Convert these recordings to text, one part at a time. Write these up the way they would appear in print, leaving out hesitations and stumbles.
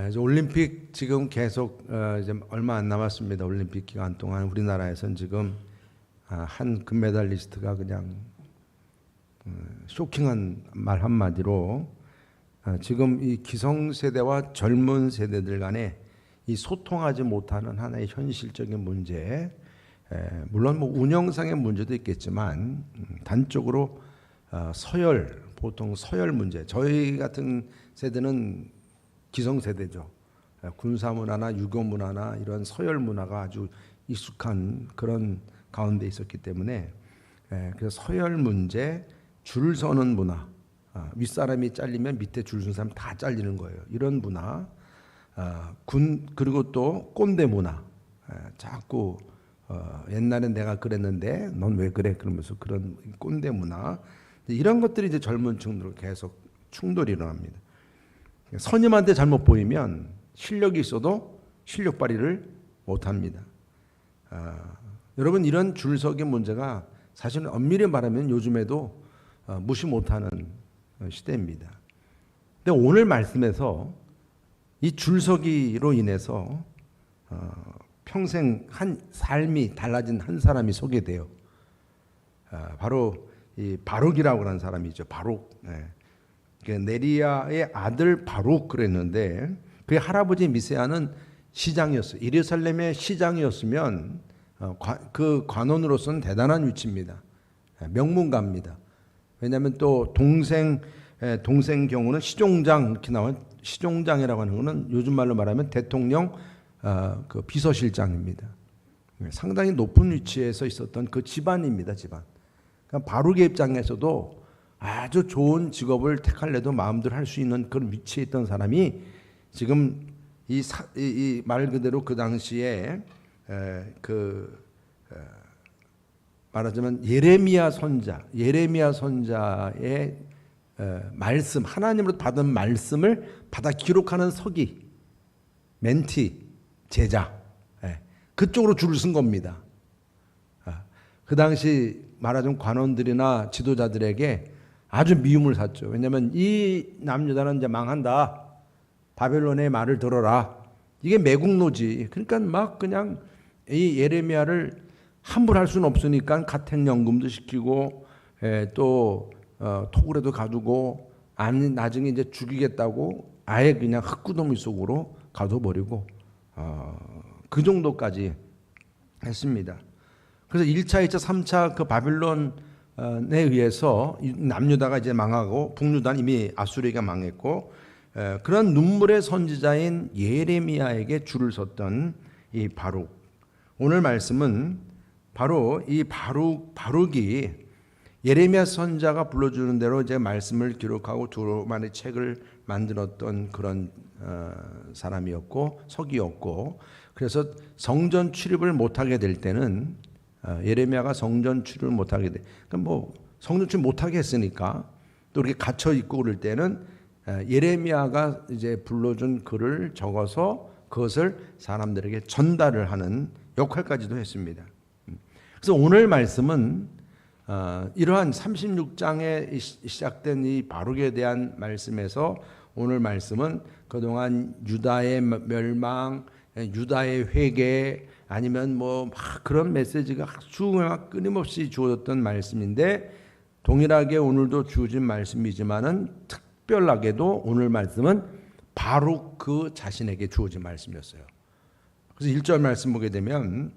이제 올림픽 지금 계속 이제 얼마 안 남았습니다. 올림픽 기간 동안 우리나라에서는 지금 한 금메달리스트가 그냥 쇼킹한 말 한마디로 지금 이 기성세대와 젊은 세대들 간에 이 소통하지 못하는 하나의 현실적인 문제, 물론 뭐 운영상의 문제도 있겠지만 단적으로 서열, 보통 서열 문제, 저희 같은 세대는 기성세대죠. 군사 문화나 유교 문화나 이런 서열 문화가 아주 익숙한 그런 가운데 있었기 때문에 그래서 서열 문제, 줄 서는 문화, 윗사람이 잘리면 밑에 줄 서는 사람 다 잘리는 거예요. 이런 문화, 그리고 또 꼰대 문화, 자꾸 옛날엔 내가 그랬는데 넌 왜 그래? 그러면서 그런 꼰대 문화, 이런 것들이 이제 젊은 층으로 계속 충돌이 일어납니다. 선임한테 잘못 보이면 실력이 있어도 실력 발휘를 못합니다. 여러분, 이런 줄서기 문제가 사실은 엄밀히 말하면 요즘에도 무시 못하는 시대입니다. 근데 오늘 말씀에서 이 줄서기로 인해서 평생 한 삶이 달라진 한 사람이 소개돼요. 바로 이 바룩이라고 하는 사람이죠. 바룩. 네리야의 아들 바룩 그랬는데 그의 할아버지 미세아는 시장이었어요. 예루살렘의 시장이었으면 그 관원으로서는 대단한 위치입니다. 명문가입니다. 왜냐하면 또 동생 경우는 시종장, 이렇게 나온 시종장이라고 하는 것은 요즘 말로 말하면 대통령 그 비서실장입니다. 상당히 높은 위치에서 있었던 그 집안입니다. 집안. 그러니까 바룩의 입장에서도 아주 좋은 직업을 택할래도 마음대로 할 수 있는 그런 위치에 있던 사람이 지금 이 말 그대로 그 당시에 말하자면 예레미야 선자의 말씀, 하나님으로 받은 말씀을 받아 기록하는 서기, 멘티, 제자, 그쪽으로 줄을 쓴 겁니다. 그 당시 말하자면 관원들이나 지도자들에게 아주 미움을 샀죠. 왜냐하면 이 남유다는 이제 망한다. 바벨론의 말을 들어라. 이게 매국노지. 그러니까 막 그냥 이 예레미야를 함부로 할 수는 없으니까 가택연금도 시키고 또 토굴에도 가두고 나중에 이제 죽이겠다고 아예 그냥 흙구덩이 속으로 가둬버리고 그 정도까지 했습니다. 그래서 1차, 2차, 3차 그 바빌론에 의해서 남유다가 이제 망하고 북유다는 이미 아수르가 망했고 그런 눈물의 선지자인 예레미야에게 줄을 섰던 이 바룩. 오늘 말씀은 바로 이 바룩이 예레미야 선자가 불러주는 대로 이제 말씀을 기록하고 두만의 책을 만들었던 그런 사람이었고 서기였고, 그래서 성전 출입을 못하게 될 때는 예레미야가 성전 출입을 못하게 돼. 그러니까 뭐 성전 출입 못하게 했으니까 또 이렇게 갇혀 있고 그럴 때는 예레미야가 이제 불러준 글을 적어서 그것을 사람들에게 전달을 하는 역할까지도 했습니다. 그래서 오늘 말씀은 이러한 36장에 시작된 이 바룩에 대한 말씀에서 오늘 말씀은 그동안 유다의 멸망, 유다의 회개, 아니면 뭐 막 그런 메시지가 막 끊임없이 주어졌던 말씀인데, 동일하게 오늘도 주어진 말씀이지만은 특별하게도 오늘 말씀은 바룩 그 자신에게 주어진 말씀이었어요. 그래서 1절 말씀 보게 되면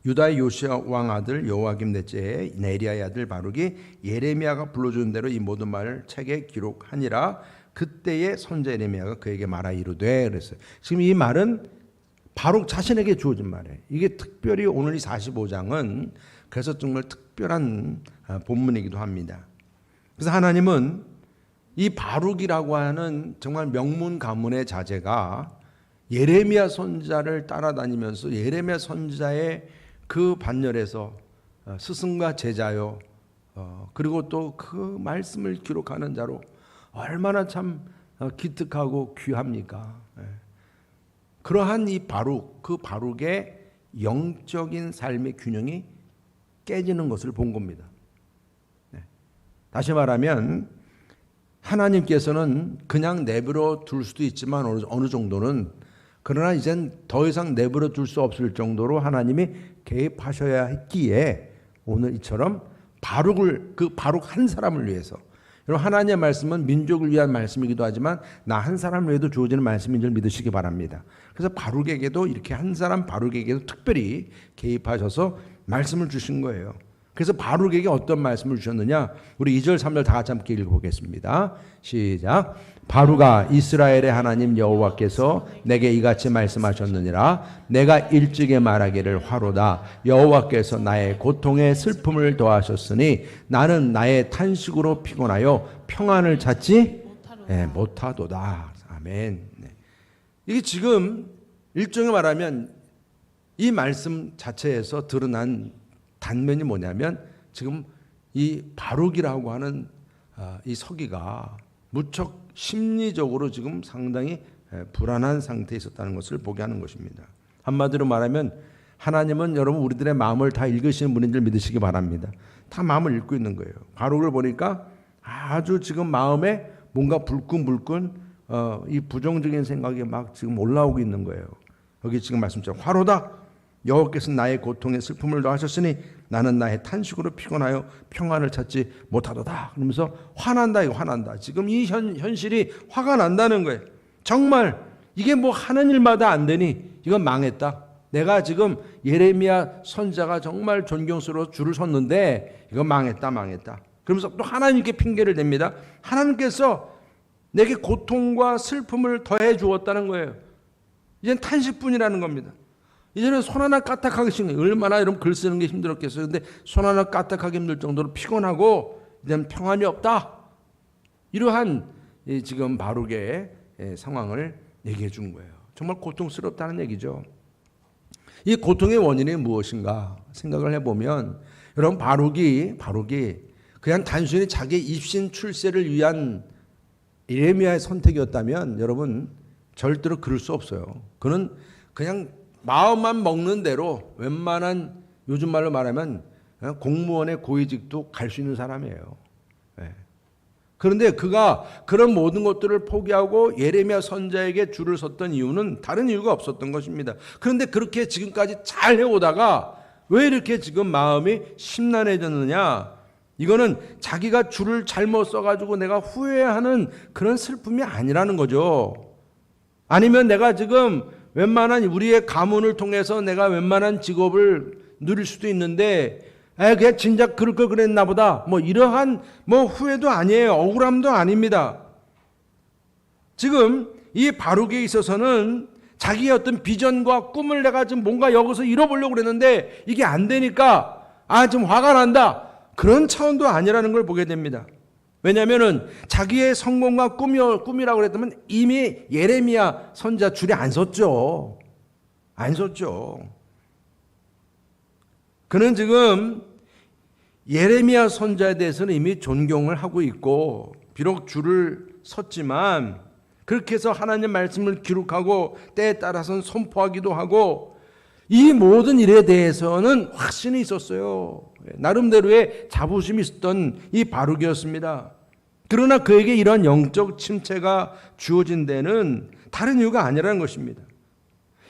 유다의 요시야 왕 아들 여호야김 넷째의 네리야의 아들 바룩이 예레미야가 불러주는 대로 이 모든 말을 책에 기록하니라. 그때의 선자 예레미야가 그에게 말하 이르되, 그랬어요. 지금 이 말은 바룩 자신에게 주어진 말이에요. 이게 특별히 오늘 이 45장은 그래서 정말 특별한 본문이기도 합니다. 그래서 하나님은 이 바룩이라고 하는 정말 명문 가문의 자제가 예레미야 선지자를 따라다니면서 예레미야 선지자의 그 반열에서 스승과 제자요, 그리고 또 그 말씀을 기록하는 자로 얼마나 참 기특하고 귀합니까? 그러한 이 바룩, 그 바룩의 영적인 삶의 균형이 깨지는 것을 본 겁니다. 다시 말하면 하나님께서는 그냥 내버려 둘 수도 있지만 어느 정도는, 그러나 이젠 더 이상 내버려 둘 수 없을 정도로 하나님이 개입하셔야 했기에 오늘 이처럼 바룩 한 사람을 위해서, 여러분 하나님의 말씀은 민족을 위한 말씀이기도 하지만 나 한 사람을 위해도 주어지는 말씀인 줄 믿으시기 바랍니다. 그래서 바룩에게도 이렇게 한 사람 바룩에게도 특별히 개입하셔서 말씀을 주신 거예요. 그래서 바룩에게 어떤 말씀을 주셨느냐, 우리 2절 3절 다 같이 함께 읽어보겠습니다. 시작. 바룩아, 이스라엘의 하나님 여호와께서 내게 이같이 말씀하셨느니라. 내가 일찍이 말하기를 화로다. 여호와께서 나의 고통에 슬픔을 더하셨으니 나는 나의 탄식으로 피곤하여 평안을 찾지 못하도다. 아멘. 이게 지금 일종의 말하면 이 말씀 자체에서 드러난 단면이 뭐냐면, 지금 이 바룩이라고 하는 이 서기가 무척 심리적으로 지금 상당히 불안한 상태에 있었다는 것을 보게 하는 것입니다. 한마디로 말하면 하나님은 여러분 우리들의 마음을 다 읽으시는 분인 줄 믿으시기 바랍니다. 다 마음을 읽고 있는 거예요. 바룩을 보니까 아주 지금 마음에 뭔가 불끈불끈 이 부정적인 생각이 막 지금 올라오고 있는 거예요. 여기 지금 말씀처럼 화로다. 여호와께서 나의 고통에 슬픔을 더하셨으니 나는 나의 탄식으로 피곤하여 평안을 찾지 못하도다. 그러면서 화난다, 이거 화난다. 지금 이 현실이 화가 난다는 거예요. 정말 이게 뭐 하는 일마다 안 되니 이건 망했다. 내가 지금 예레미야 선지자가 정말 존경스러워 줄을 섰는데 이건 망했다. 그러면서 또 하나님께 핑계를 댑니다. 하나님께서 내게 고통과 슬픔을 더해 주었다는 거예요. 이젠 탄식뿐이라는 겁니다. 이제는 손 하나 까딱하기 싫은 거예요. 얼마나 여러분 글 쓰는 게 힘들었겠어요. 근데 손 하나 까딱하기 힘들 정도로 피곤하고 이제는 평안이 없다. 이러한 지금 바룩의 상황을 얘기해 준 거예요. 정말 고통스럽다는 얘기죠. 이 고통의 원인이 무엇인가 생각을 해보면, 여러분 바룩이 그냥 단순히 자기의 입신 출세를 위한 예레미야의 선택이었다면 여러분 절대로 그럴 수 없어요. 그는 그냥 마음만 먹는 대로 웬만한, 요즘 말로 말하면 공무원의 고위직도 갈 수 있는 사람이에요. 그런데 그가 그런 모든 것들을 포기하고 예레미야 선지자에게 줄을 섰던 이유는 다른 이유가 없었던 것입니다. 그런데 그렇게 지금까지 잘 해오다가 왜 이렇게 지금 마음이 심란해졌느냐, 이거는 자기가 줄을 잘못 써가지고 내가 후회하는 그런 슬픔이 아니라는 거죠. 아니면 내가 지금 웬만한 우리의 가문을 통해서 내가 웬만한 직업을 누릴 수도 있는데 그냥 진작 그럴 걸 그랬나 보다, 뭐 이러한 후회도 아니에요. 억울함도 아닙니다. 지금 이 바룩에 있어서는 자기의 어떤 비전과 꿈을 내가 지금 뭔가 여기서 이뤄보려고 그랬는데 이게 안 되니까 좀 화가 난다, 그런 차원도 아니라는 걸 보게 됩니다. 왜냐하면 자기의 성공과 꿈이라고 그랬다면 이미 예레미야 선지자 줄에 안 섰죠. 그는 지금 예레미야 선지자에 대해서는 이미 존경을 하고 있고, 비록 줄을 섰지만 그렇게 해서 하나님 말씀을 기록하고 때에 따라서는 선포하기도 하고, 이 모든 일에 대해서는 확신이 있었어요. 나름대로의 자부심이 있었던 이 바룩이었습니다. 그러나 그에게 이런 영적 침체가 주어진 데는 다른 이유가 아니라는 것입니다.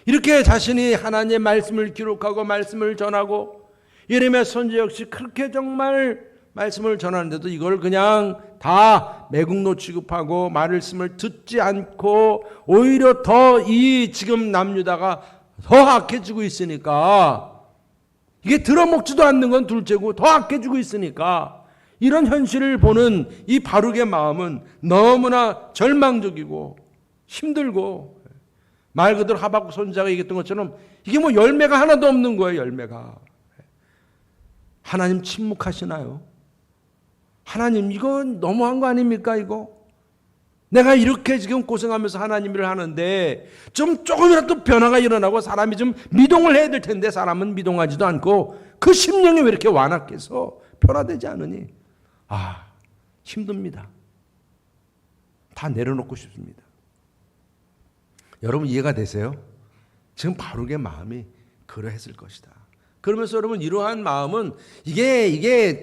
이렇게 자신이 하나님의 말씀을 기록하고 말씀을 전하고, 예레미야 선지자 역시 그렇게 정말 말씀을 전하는데도 이걸 그냥 다 매국노 취급하고 말씀을 듣지 않고 오히려 더 이 지금 남유다가 더 악해지고 있으니까, 이게 들어먹지도 않는 건 둘째고 더 악해지고 있으니까 이런 현실을 보는 이 바룩의 마음은 너무나 절망적이고 힘들고, 말 그대로 하박국 선지자가 얘기했던 것처럼 이게 열매가 하나도 없는 거예요. 열매가. 하나님 침묵하시나요? 하나님 이거 너무한 거 아닙니까? 이거 내가 이렇게 지금 고생하면서 하나님 일을 하는데 조금이라도 변화가 일어나고 사람이 좀 미동을 해야 될 텐데 사람은 미동하지도 않고 그 심령이 왜 이렇게 완악해서 변화되지 않으니 힘듭니다. 다 내려놓고 싶습니다. 여러분 이해가 되세요? 지금 바룩의 마음이 그러했을 것이다. 그러면서 여러분 이러한 마음은 이게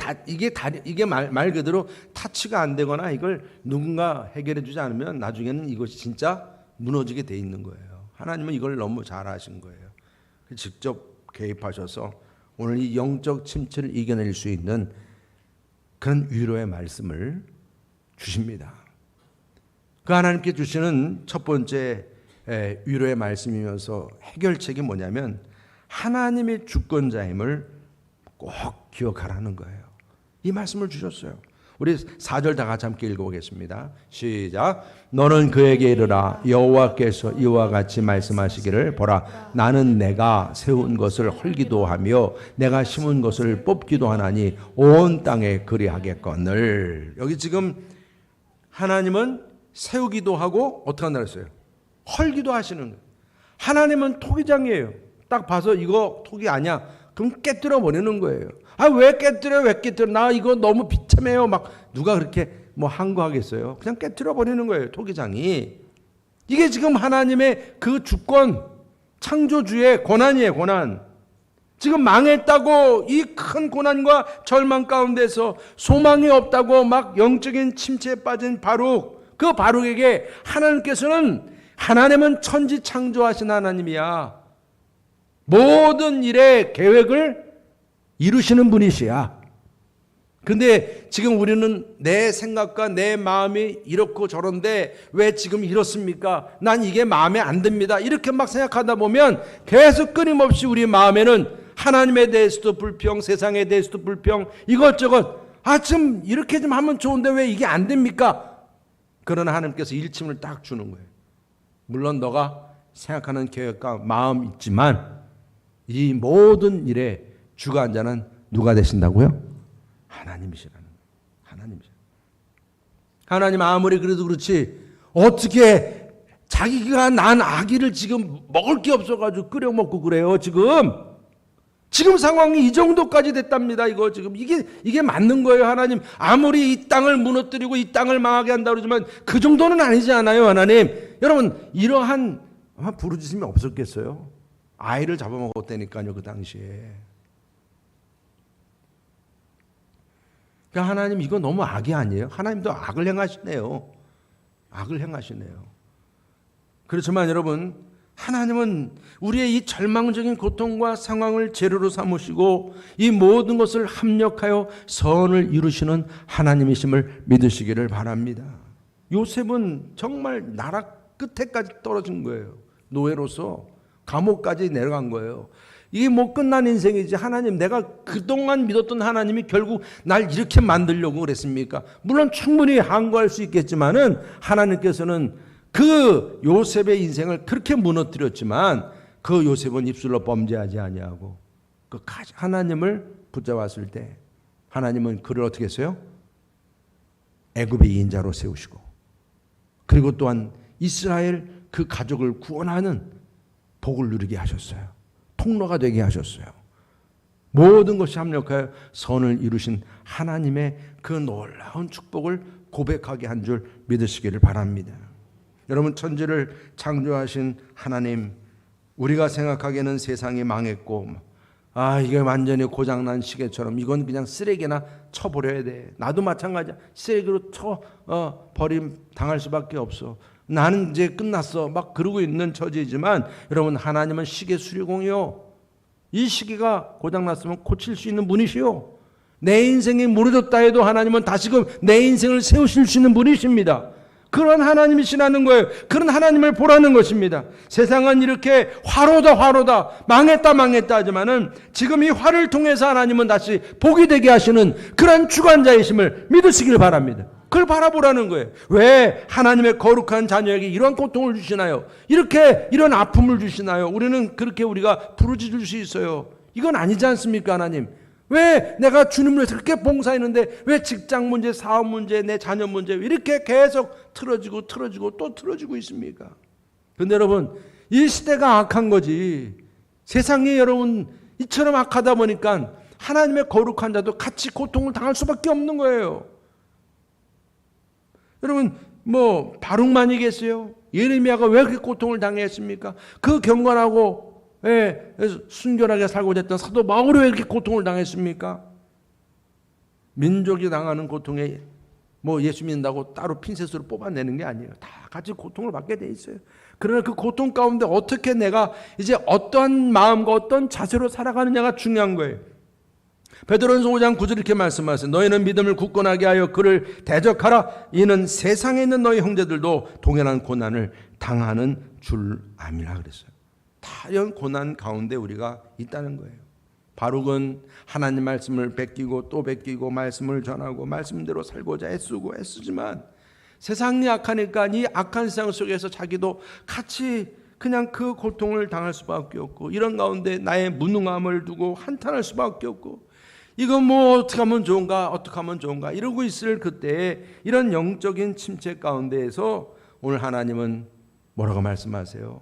말 그대로 타치가 안 되거나 이걸 누군가 해결해 주지 않으면 나중에는 이것이 진짜 무너지게 돼 있는 거예요. 하나님은 이걸 너무 잘 아신 거예요. 직접 개입하셔서 오늘 이 영적 침체를 이겨낼 수 있는 그런 위로의 말씀을 주십니다. 그 하나님께 주시는 첫 번째 위로의 말씀이면서 해결책이 뭐냐면 하나님의 주권자임을 꼭 기억하라는 거예요. 이 말씀을 주셨어요. 우리 4절 다 같이 함께 읽어보겠습니다. 시작. 너는 그에게 이르라 여호와께서 이와 같이 말씀하시기를 보라 나는 내가 세운 것을 헐기도 하며 내가 심은 것을 뽑기도 하나니 온 땅에 그리하겠거늘. 여기 지금 하나님은 세우기도 하고 어떻게 한다 그랬어요? 헐기도 하시는 거예요. 하나님은 토기장이에요. 딱 봐서 이거 토기 아니야. 그럼 깨뜨려 버리는 거예요. 아, 왜 깨뜨려? 나 이거 너무 비참해요. 막 누가 그렇게 뭐 항거하겠어요? 그냥 깨뜨려 버리는 거예요. 토기장이. 이게 지금 하나님의 그 주권, 창조주의 권한이에요. 권한. 지금 망했다고 이 큰 고난과 절망 가운데서 소망이 없다고 막 영적인 침체에 빠진 바룩, 그 바룩에게 하나님은 천지 창조하신 하나님이야. 모든 일의 계획을 이루시는 분이시야. 근데 지금 우리는 내 생각과 내 마음이 이렇고 저런데 왜 지금 이렇습니까? 난 이게 마음에 안 듭니다. 이렇게 막 생각하다 보면 계속 끊임없이 우리 마음에는 하나님에 대해서도 불평, 세상에 대해서도 불평, 이것저것 좀 이렇게 좀 하면 좋은데 왜 이게 안 됩니까? 그러나 하나님께서 일침을 딱 주는 거예요. 물론 너가 생각하는 계획과 마음 있지만 이 모든 일의 주관자는 누가 되신다고요? 하나님이시라는 거예요. 하나님 아무리 그래도 그렇지 어떻게 자기가 난 아기를 지금 먹을 게 없어가지고 끓여 먹고 그래요. 지금 상황이 이 정도까지 됐답니다. 이거 지금 이게 맞는 거예요. 하나님 아무리 이 땅을 무너뜨리고 이 땅을 망하게 한다 그러지만 그 정도는 아니지 않아요. 하나님 여러분 이러한 부르짖음이 없었겠어요? 아이를 잡아먹었다니까요. 그 당시에. 그러니까 하나님 이거 너무 악이 아니에요? 하나님도 악을 행하시네요. 그렇지만 여러분 하나님은 우리의 이 절망적인 고통과 상황을 재료로 삼으시고 이 모든 것을 합력하여 선을 이루시는 하나님이심을 믿으시기를 바랍니다. 요셉은 정말 나라 끝에까지 떨어진 거예요. 노예로서 감옥까지 내려간 거예요. 이게 뭐 끝난 인생이지. 하나님 내가 그동안 믿었던 하나님이 결국 날 이렇게 만들려고 그랬습니까? 물론 충분히 항거할 수 있겠지만은 하나님께서는 그 요셉의 인생을 그렇게 무너뜨렸지만 그 요셉은 입술로 범죄하지 아니하고 그 하나님을 붙잡았을 때 하나님은 그를 어떻게 했어요? 애굽의 인자로 세우시고 그리고 또한 이스라엘 그 가족을 구원하는 복을 누리게 하셨어요. 통로가 되게 하셨어요. 모든 것이 합력하여 선을 이루신 하나님의 그 놀라운 축복을 고백하게 한 줄 믿으시기를 바랍니다. 여러분 천지를 창조하신 하나님, 우리가 생각하기에는 세상이 망했고 이게 완전히 고장난 시계처럼 이건 그냥 쓰레기나 쳐버려야 돼. 나도 마찬가지야. 쓰레기로 버림 당할 수밖에 없어. 나는 이제 끝났어. 막 그러고 있는 처지이지만 여러분 하나님은 시계 수리공이요. 이 시계가 고장났으면 고칠 수 있는 분이시요. 내 인생이 무너졌다 해도 하나님은 다시금 내 인생을 세우실 수 있는 분이십니다. 그런 하나님이시라는 거예요. 그런 하나님을 보라는 것입니다. 세상은 이렇게 화로다 망했다 하지만은 지금 이 화를 통해서 하나님은 다시 복이 되게 하시는 그런 주관자이심을 믿으시길 바랍니다. 그걸 바라보라는 거예요. 왜 하나님의 거룩한 자녀에게 이런 고통을 주시나요? 이런 아픔을 주시나요? 우리가 부르짖을 수 있어요. 이건 아니지 않습니까, 하나님? 왜 내가 주님을 위해서 그렇게 봉사했는데 왜 직장 문제, 사업 문제, 내 자녀 문제 이렇게 계속 틀어지고 또 틀어지고 있습니까? 그런데 여러분 이 시대가 악한 거지. 세상이 여러분 이처럼 악하다 보니까 하나님의 거룩한 자도 같이 고통을 당할 수밖에 없는 거예요. 여러분 바룩만이겠어요? 예레미야가 왜 그렇게 고통을 당했습니까? 그 경건하고 순결하게 살고자 했던 사도 바울이 왜 이렇게 고통을 당했습니까? 민족이 당하는 고통에 뭐 예수 믿는다고 따로 핀셋으로 뽑아내는 게 아니에요. 다 같이 고통을 받게 돼 있어요. 그러나 그 고통 가운데 어떻게 내가 이제 어떠한 마음과 어떤 자세로 살아가느냐가 중요한 거예요. 베드로전서 5장 9절 이렇게 말씀하세요. 너희는 믿음을 굳건하게 하여 그를 대적하라. 이는 세상에 있는 너희 형제들도 동일한 고난을 당하는 줄 암이라 그랬어요. 다 이런 고난 가운데 우리가 있다는 거예요. 바룩은 하나님 말씀을 베끼고 또 베끼고 말씀을 전하고 말씀대로 살고자 애쓰지만 세상이 악하니까 이 악한 세상 속에서 자기도 같이 그냥 그 고통을 당할 수밖에 없고, 이런 가운데 나의 무능함을 두고 한탄할 수밖에 없고, 이거 뭐 어떻게 하면 좋은가 어떻게 하면 좋은가 이러고 있을 그때에 이런 영적인 침체 가운데에서 오늘 하나님은 뭐라고 말씀하세요?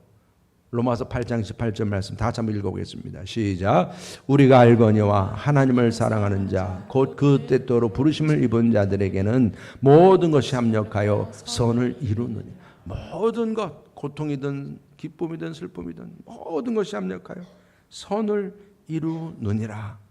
로마서 8장 18절 말씀 다 같이 한번 읽어보겠습니다. 시작. 우리가 알거니와 하나님을 사랑하는 자 곧 그 뜻대로 부르심을 입은 자들에게는 모든 것이 합력하여 선을 이루느니. 모든 것, 고통이든 기쁨이든 슬픔이든 모든 것이 합력하여 선을 이루느니라.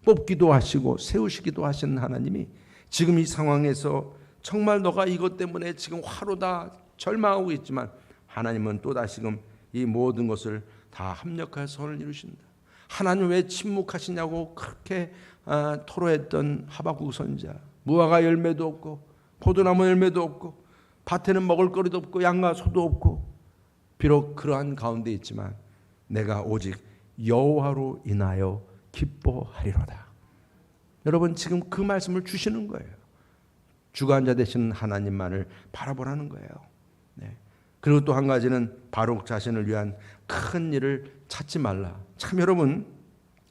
뽑기도 하시고 세우시기도 하시는 하나님이 지금 이 상황에서 정말 너가 이것 때문에 지금 화로다 절망하고 있지만 하나님은 또 다시금 이 모든 것을 다 합력하여 선을 이루신다. 하나님 왜 침묵하시냐고 그렇게 토로했던 하박국 선지자, 무화과 열매도 없고 포도나무 열매도 없고 밭에는 먹을 거리도 없고 양과 소도 없고, 비록 그러한 가운데 있지만 내가 오직 여호와로 인하여 기뻐하리로다. 여러분 지금 그 말씀을 주시는 거예요. 주관자 되시는 하나님만을 바라보라는 거예요. 네. 그리고 또 한 가지는 바룩 자신을 위한 큰 일을 찾지 말라. 참 여러분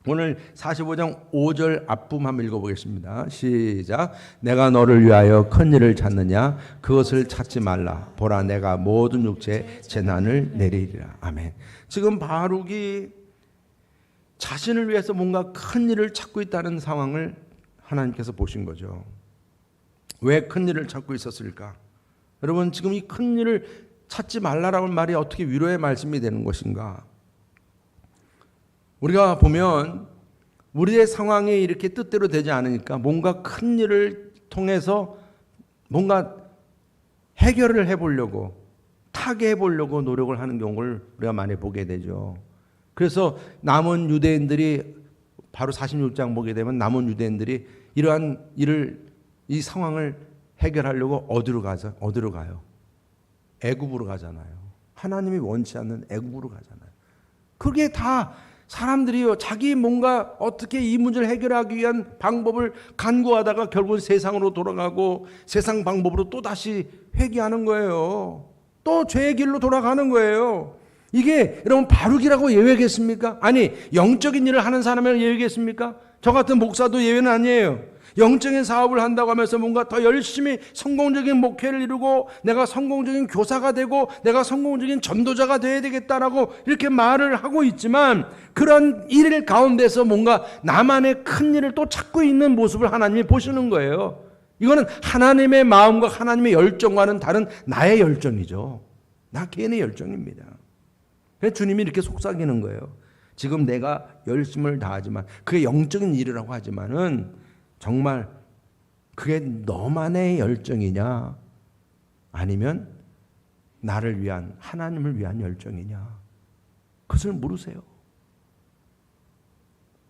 오늘 45장 5절 앞부분 한번 읽어보겠습니다. 시작. 내가 너를 위하여 큰 일을 찾느냐 그것을 찾지 말라. 보라 내가 모든 육체에 재난을 내리리라. 아멘. 지금 바룩이 자신을 위해서 뭔가 큰 일을 찾고 있다는 상황을 하나님께서 보신 거죠. 왜 큰 일을 찾고 있었을까? 여러분 지금 이 큰 일을 찾지 말라라는 말이 어떻게 위로의 말씀이 되는 것인가? 우리가 보면 우리의 상황이 이렇게 뜻대로 되지 않으니까 뭔가 큰 일을 통해서 뭔가 해결을 해보려고 타개해 보려고 노력을 하는 경우를 우리가 많이 보게 되죠. 그래서 남은 유대인들이 바로 46장 보게 되면 남은 유대인들이 이러한 일을 이 상황을 해결하려고 어디로 가요? 애굽으로 가잖아요. 하나님이 원치 않는 애굽으로 가잖아요. 그게 다 사람들이요 자기 뭔가 어떻게 이 문제를 해결하기 위한 방법을 간구하다가 결국은 세상으로 돌아가고 세상 방법으로 또 다시 회개하는 거예요. 또 죄의 길로 돌아가는 거예요. 이게 여러분 바룩이라고 예외겠습니까? 아니 영적인 일을 하는 사람을 예외겠습니까? 저 같은 목사도 예외는 아니에요. 영적인 사업을 한다고 하면서 뭔가 더 열심히 성공적인 목회를 이루고 내가 성공적인 교사가 되고 내가 성공적인 전도자가 되어야 되겠다라고 이렇게 말을 하고 있지만 그런 일 가운데서 뭔가 나만의 큰 일을 또 찾고 있는 모습을 하나님이 보시는 거예요. 이거는 하나님의 마음과 하나님의 열정과는 다른 나의 열정이죠. 나 개인의 열정입니다. 그래서 주님이 이렇게 속삭이는 거예요. 지금 내가 열심을 다하지만 그게 영적인 일이라고 하지만은 정말 그게 너만의 열정이냐 아니면 나를 위한 하나님을 위한 열정이냐 그것을 물으세요.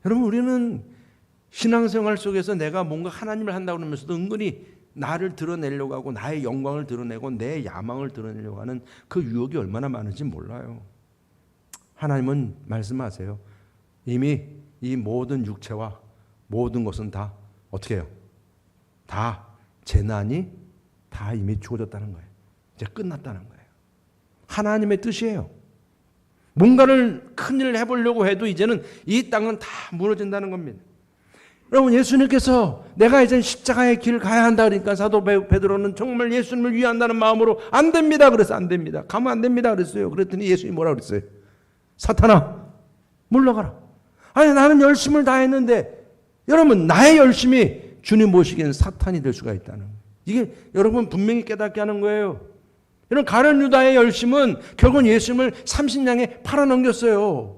여러분 우리는 신앙생활 속에서 내가 뭔가 하나님을 한다고 하면서도 은근히 나를 드러내려고 하고 나의 영광을 드러내고 내 야망을 드러내려고 하는 그 유혹이 얼마나 많은지 몰라요. 하나님은 말씀하세요. 이미 이 모든 육체와 모든 것은 다 어떻게 해요? 다 재난이 다 이미 주어졌다는 거예요. 이제 끝났다는 거예요. 하나님의 뜻이에요. 뭔가를 큰일을 해보려고 해도 이제는 이 땅은 다 무너진다는 겁니다. 여러분 예수님께서 내가 이제 십자가의 길을 가야 한다 그러니까 사도 베드로는 정말 예수님을 위한다는 마음으로 안 됩니다. 그래서 안 됩니다. 가면 안 됩니다. 그랬어요. 그랬더니 예수님이 뭐라 그랬어요? 사탄아 물러가라. 아니 나는 열심을 다했는데 여러분 나의 열심이 주님 보시기에는 사탄이 될 수가 있다는 거예요. 이게 여러분 분명히 깨닫게 하는 거예요. 이런 가룟 유다의 열심은 결국은 예수님을 30냥에 팔아넘겼어요.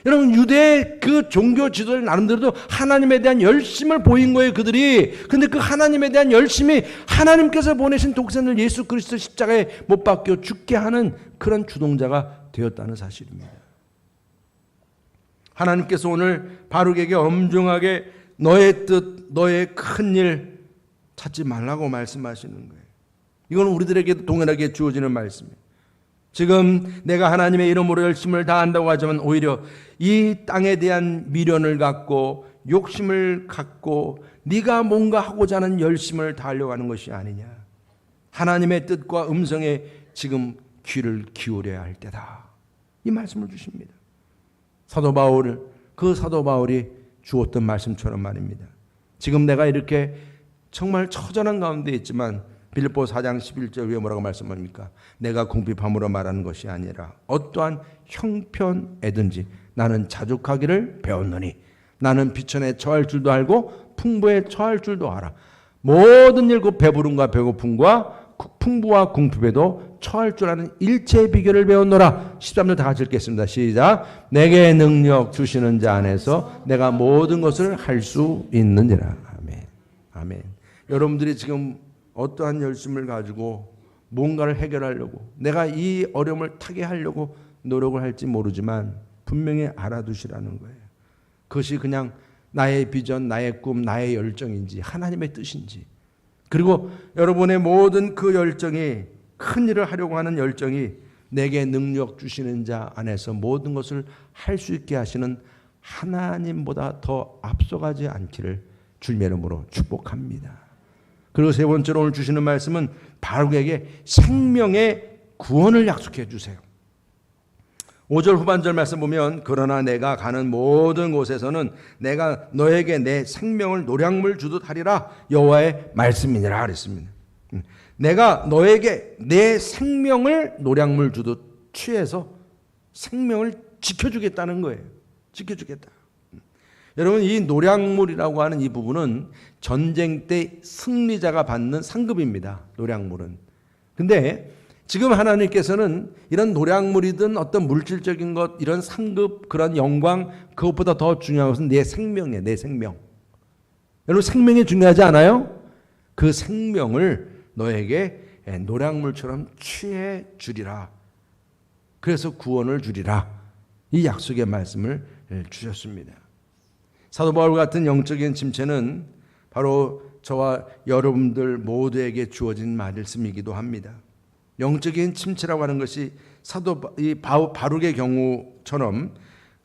여러분, 유대의 그 종교 지도를 나름대로도 하나님에 대한 열심을 보인 거예요, 그들이. 근데 그 하나님에 대한 열심이 하나님께서 보내신 독생을 예수 그리스도 십자가에 못 박혀 죽게 하는 그런 주동자가 되었다는 사실입니다. 하나님께서 오늘 바룩에게 엄중하게 너의 뜻, 너의 큰 일 찾지 말라고 말씀하시는 거예요. 이건 우리들에게도 동일하게 주어지는 말씀이에요. 지금 내가 하나님의 이름으로 열심을 다한다고 하지만 오히려 이 땅에 대한 미련을 갖고 욕심을 갖고 네가 뭔가 하고자 하는 열심을 다하려고 하는 것이 아니냐. 하나님의 뜻과 음성에 지금 귀를 기울여야 할 때다. 이 말씀을 주십니다. 사도 바울이 주었던 말씀처럼 말입니다. 지금 내가 이렇게 정말 처절한 가운데 있지만 빌립보 4장 11절 위에 뭐라고 말씀합니까? 내가 궁핍함으로 말하는 것이 아니라 어떠한 형편에든지 나는 자족하기를 배웠노니 나는 비천에 처할 줄도 알고 풍부에 처할 줄도 알아. 모든 일 곧 배부름과 배고픔과 풍부와 궁핍에도 처할 줄 아는 일체의 비결을 배웠노라. 13절 다 같이 읽겠습니다. 시작. 내게 능력 주시는 자 안에서 내가 모든 것을 할 수 있느니라. 아멘. 아멘. 여러분들이 지금 어떠한 열심을 가지고 뭔가를 해결하려고 내가 이 어려움을 타게 하려고 노력을 할지 모르지만 분명히 알아두시라는 거예요. 그것이 그냥 나의 비전, 나의 꿈, 나의 열정인지 하나님의 뜻인지, 그리고 여러분의 모든 그 열정이, 큰 일을 하려고 하는 열정이 내게 능력 주시는 자 안에서 모든 것을 할 수 있게 하시는 하나님보다 더 앞서가지 않기를 주님의 이름으로 축복합니다. 그리고 세 번째로 오늘 주시는 말씀은 바룩에게 생명의 구원을 약속해 주세요. 5절 후반절 말씀 보면 그러나 내가 가는 모든 곳에서는 내가 너에게 내 생명을 노량물 주듯 하리라 여호와의 말씀이니라 그랬습니다. 내가 너에게 내 생명을 노량물 주듯 취해서 생명을 지켜주겠다는 거예요. 지켜주겠다. 여러분, 이 노량물이라고 하는 이 부분은 전쟁 때 승리자가 받는 상급입니다. 노량물은. 근데 지금 하나님께서는 이런 노량물이든 어떤 물질적인 것, 이런 상급, 그런 영광, 그것보다 더 중요한 것은 내 생명이에요. 내 생명. 여러분, 생명이 중요하지 않아요? 그 생명을 너에게 노량물처럼 취해 주리라. 그래서 구원을 주리라. 이 약속의 말씀을 주셨습니다. 사도 바울 같은 영적인 침체는 바로 저와 여러분들 모두에게 주어진 말씀이기도 합니다. 영적인 침체라고 하는 것이 바룩의 경우처럼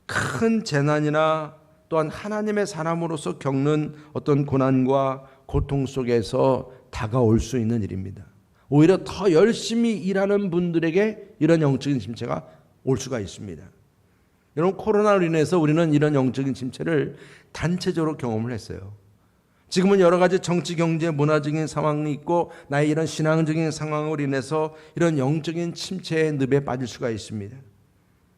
큰 재난이나 또한 하나님의 사람으로서 겪는 어떤 고난과 고통 속에서 다가올 수 있는 일입니다. 오히려 더 열심히 일하는 분들에게 이런 영적인 침체가 올 수가 있습니다. 여러분, 코로나로 인해서 우리는 이런 영적인 침체를 단체적으로 경험을 했어요. 지금은 여러 가지 정치, 경제, 문화적인 상황이 있고 나의 이런 신앙적인 상황으로 인해서 이런 영적인 침체의 늪에 빠질 수가 있습니다.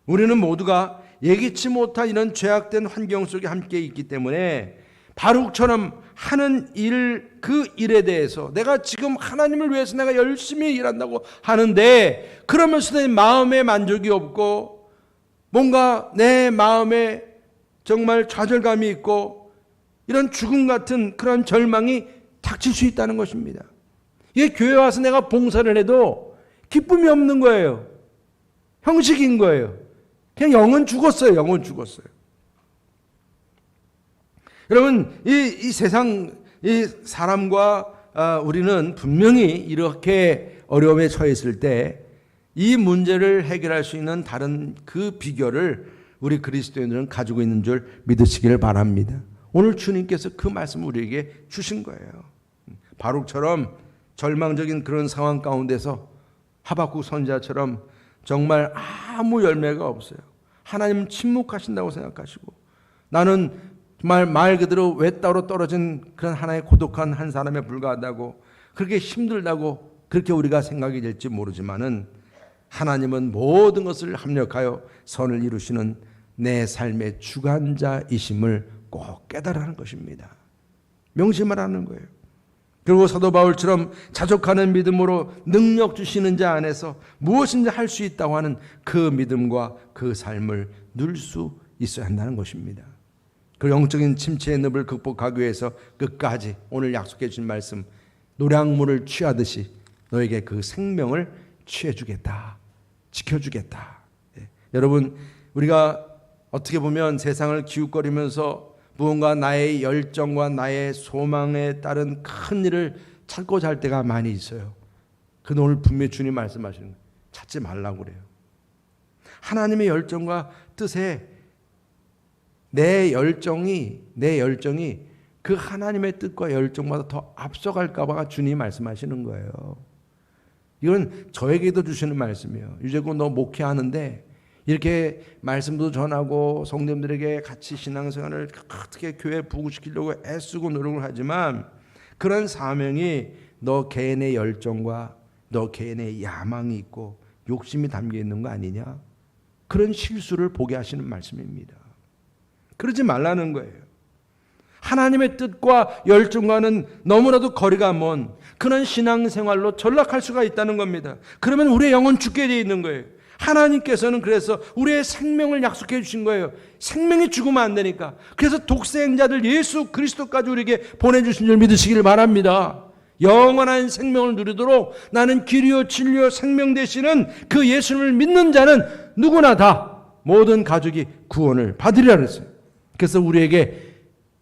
우리는 모두가 예기치 못한 이런 죄악된 환경 속에 함께 있기 때문에 바룩처럼 하는 일, 그 일에 대해서 내가 지금 하나님을 위해서 내가 열심히 일한다고 하는데 그러면서도 내 마음에 만족이 없고 뭔가 내 마음에 정말 좌절감이 있고 이런 죽음 같은 그런 절망이 닥칠 수 있다는 것입니다. 이게 교회 와서 내가 봉사를 해도 기쁨이 없는 거예요. 형식인 거예요. 그냥 영은 죽었어요. 영은 죽었어요. 여러분, 이 세상, 이 사람과 우리는 분명히 이렇게 어려움에 처해 있을 때 이 문제를 해결할 수 있는 다른 그 비결을 우리 그리스도인들은 가지고 있는 줄 믿으시기를 바랍니다. 오늘 주님께서 그 말씀을 우리에게 주신 거예요. 바룩처럼 절망적인 그런 상황 가운데서 하박국 선지자처럼 정말 아무 열매가 없어요. 하나님은 침묵하신다고 생각하시고 나는 정말 말 그대로 외따로 떨어진 그런 하나의 고독한 한 사람에 불과하다고 그렇게 힘들다고 그렇게 우리가 생각이 될지 모르지만은 하나님은 모든 것을 합력하여 선을 이루시는 내 삶의 주관자이심을 꼭 깨달으라는 것입니다. 명심하라는 거예요. 그리고 사도 바울처럼 자족하는 믿음으로 능력 주시는 자 안에서 무엇인지 할 수 있다고 하는 그 믿음과 그 삶을 누릴 수 있어야 한다는 것입니다. 그 영적인 침체의 늪을 극복하기 위해서 끝까지 오늘 약속해 주신 말씀, 노량물을 취하듯이 너에게 그 생명을 취해주겠다, 지켜주겠다. 여러분, 우리가 어떻게 보면 세상을 기웃거리면서 무언가 나의 열정과 나의 소망에 따른 큰 일을 찾고자 할 때가 많이 있어요. 근데 오늘 분명히 주님 말씀하시는 거예요. 찾지 말라고 그래요. 하나님의 열정과 뜻에 내 열정이 그 하나님의 뜻과 열정보다 더 앞서갈까 봐 주님이 말씀하시는 거예요. 이건 저에게도 주시는 말씀이에요. 유재구 너 목회하는데 이렇게 말씀도 전하고 성도님들에게 같이 신앙생활을 어떻게 교회에 부흥시키려고 애쓰고 노력을 하지만 그런 사명이 너 개인의 열정과 너 개인의 야망이 있고 욕심이 담겨 있는 거 아니냐? 그런 실수를 보게 하시는 말씀입니다. 그러지 말라는 거예요. 하나님의 뜻과 열정과는 너무나도 거리가 먼 그런 신앙생활로 전락할 수가 있다는 겁니다. 그러면 우리의 영혼 죽게 되어 있는 거예요. 하나님께서는 그래서 우리의 생명을 약속해 주신 거예요. 생명이 죽으면 안 되니까. 그래서 독생자들 예수 그리스도까지 우리에게 보내주신 줄 믿으시길 바랍니다. 영원한 생명을 누리도록 나는 길이요 진리요 생명 되시는 그 예수님을 믿는 자는 누구나 다 모든 가족이 구원을 받으리라 그랬어요. 그래서 우리에게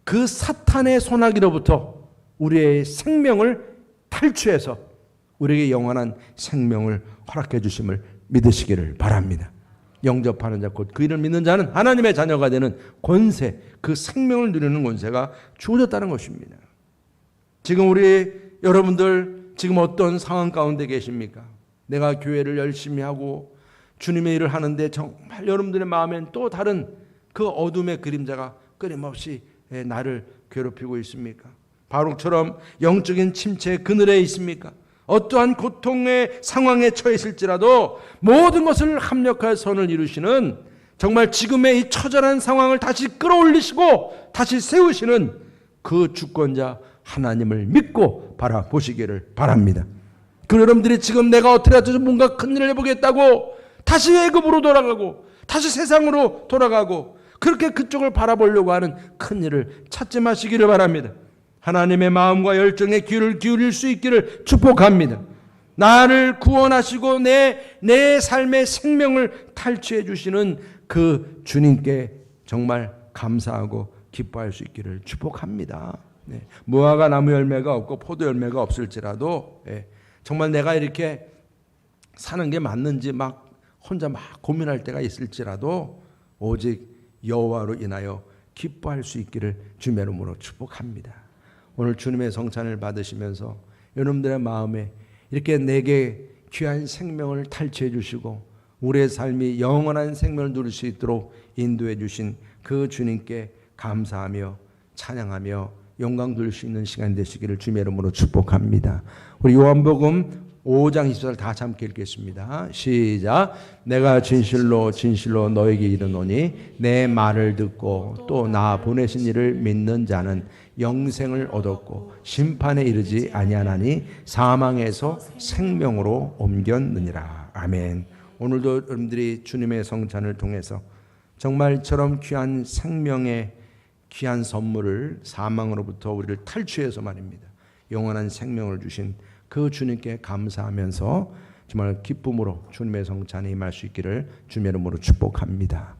그 사탄의 소나기로부터 우리의 생명을 탈취해서 우리에게 영원한 생명을 허락해 주심을 믿으시기를 바랍니다. 영접하는 자 곧 그 이름을 믿는 자는 하나님의 자녀가 되는 권세, 그 생명을 누리는 권세가 주어졌다는 것입니다. 지금 우리 여러분들 지금 어떤 상황 가운데 계십니까? 내가 교회를 열심히 하고 주님의 일을 하는데 정말 여러분들의 마음엔 또 다른 그 어둠의 그림자가 끊임없이 나를 괴롭히고 있습니까? 바룩처럼 영적인 침체의 그늘에 있습니까? 어떠한 고통의 상황에 처했을지라도 모든 것을 합력할 선을 이루시는 정말 지금의 이 처절한 상황을 다시 끌어올리시고 다시 세우시는 그 주권자 하나님을 믿고 바라보시기를 바랍니다. 그 여러분들이 지금 내가 어떻게 해서 뭔가 큰일을 해보겠다고 다시 애굽으로 돌아가고 다시 세상으로 돌아가고 그렇게 그쪽을 바라보려고 하는 큰일을 찾지 마시기를 바랍니다. 하나님의 마음과 열정에 귀를 기울일 수 있기를 축복합니다. 나를 구원하시고 내 삶의 생명을 탈취해 주시는 그 주님께 정말 감사하고 기뻐할 수 있기를 축복합니다. 무화과 나무 열매가 없고 포도 열매가 없을지라도 정말 내가 이렇게 사는 게 맞는지 막 혼자 막 고민할 때가 있을지라도 오직 여호와로 인하여 기뻐할 수 있기를 주님의 이름으로 축복합니다. 오늘 주님의 성찬을 받으시면서 여러분들의 마음에 이렇게 내게 귀한 생명을 탈취해 주시고 우리의 삶이 영원한 생명을 누릴 수 있도록 인도해 주신 그 주님께 감사하며 찬양하며 영광 돌릴 수 있는 시간 되시기를 주님의 이름으로 축복합니다. 우리 요한복음 5장 20절 다 함께 읽겠습니다. 시작. 내가 진실로 진실로 너에게 이르노니 내 말을 듣고 또 나 보내신 이를 믿는 자는 영생을 얻었고 심판에 이르지 아니하나니 사망에서 생명으로 옮겼느니라. 아멘. 오늘도 여러분들이 주님의 성찬을 통해서 정말 이처럼 귀한 생명의 귀한 선물을 사망으로부터 우리를 탈취해서 말입니다. 영원한 생명을 주신 그 주님께 감사하면서 정말 기쁨으로 주님의 성찬에 임할 수 있기를 주님의 이름으로 축복합니다.